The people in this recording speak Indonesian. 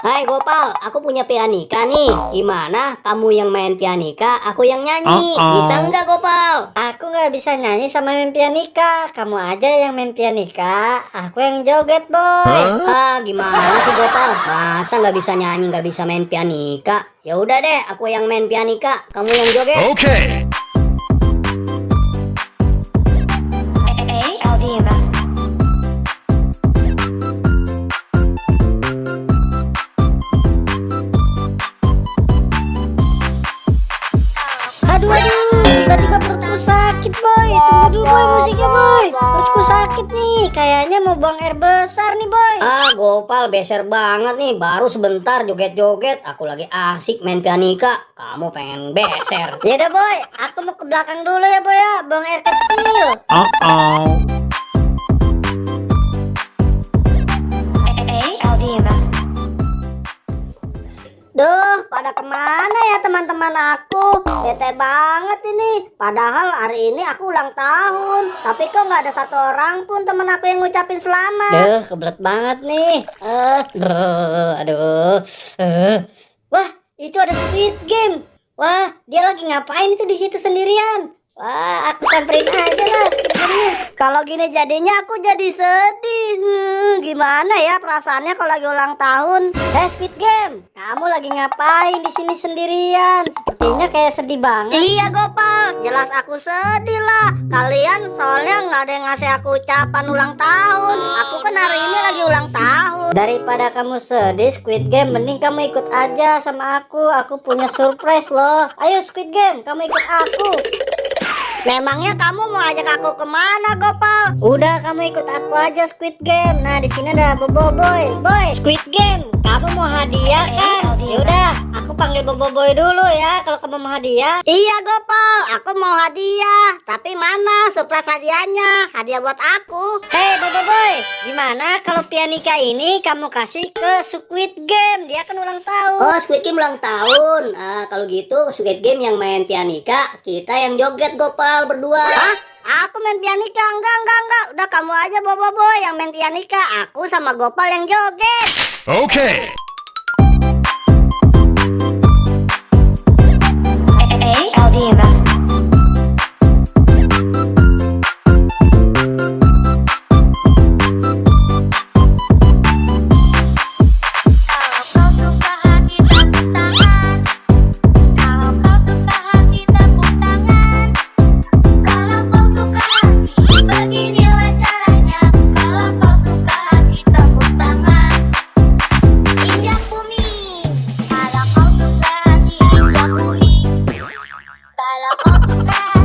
Hai Gopal, aku punya pianika nih. Gimana? Kamu yang main pianika, aku yang nyanyi. Bisa nggak Gopal? Aku nggak bisa nyanyi sama main pianika. Kamu aja yang main pianika, aku yang joget, boy. Gimana sih Gopal? Masa nggak bisa nyanyi, nggak bisa main pianika? Ya udah deh, aku yang main pianika, kamu yang joget. Oke. Aduh, tiba-tiba perutku sakit, boy. Tunggu dulu, boy, musiknya, boy. Perutku sakit nih, kayaknya mau buang air besar nih, boy. Gopal beser banget nih. Baru sebentar joget-joget, aku lagi asik main pianika. Kamu pengen beser. Ya udah, boy, aku mau ke belakang dulu ya, boy ya, buang air kecil. Duh, pada kemana ya teman-teman aku? Bete banget ini. Padahal hari ini aku ulang tahun, tapi kok nggak ada satu orang pun teman aku yang ngucapin selamat. Duh, kebelet banget nih. Aduh. Wah, itu ada Squid Game. Wah, dia lagi ngapain itu di situ sendirian? Wah, aku samperin aja lah Squid Game-nya. Kalau gini jadinya aku jadi sedih. Gimana ya perasaannya kalau lagi ulang tahun? Squid Game, kamu lagi ngapain di sini sendirian? Sepertinya kayak sedih banget. Iya Gopal, jelas aku sedih lah. Kalian soalnya nggak ada yang ngasih aku ucapan ulang tahun. Aku kan hari ini lagi ulang tahun. Daripada kamu sedih Squid Game, mending kamu ikut aja sama aku. Aku punya surprise loh. Ayo Squid Game, kamu ikut aku. Memangnya kamu mau ajak aku kemana, Gopal? Udah, kamu ikut aku aja Squid Game. Nah, di sini ada Bobo Boy. Boy, Squid Game, kamu mau hadiah kan? Yaudah, aku panggil Bobo Boy dulu ya. Kalau kamu mau hadiah. Iya, Gopal, aku mau hadiah. Tapi mana surprise hadiahnya? Hadiah buat aku. Hei, Bobo Boy, gimana kalau pianika ini kamu kasih ke Squid Game? Dia kan ulang tahun. Oh, Squid Game ulang tahun. Kalau gitu Squid Game yang main pianika, kita yang joget Gopal berdua. Hah? Aku main pianika? Enggak. Udah kamu aja Bobo Boy yang main pianika. Aku sama Gopal yang joget. Okay. Kalau kau suka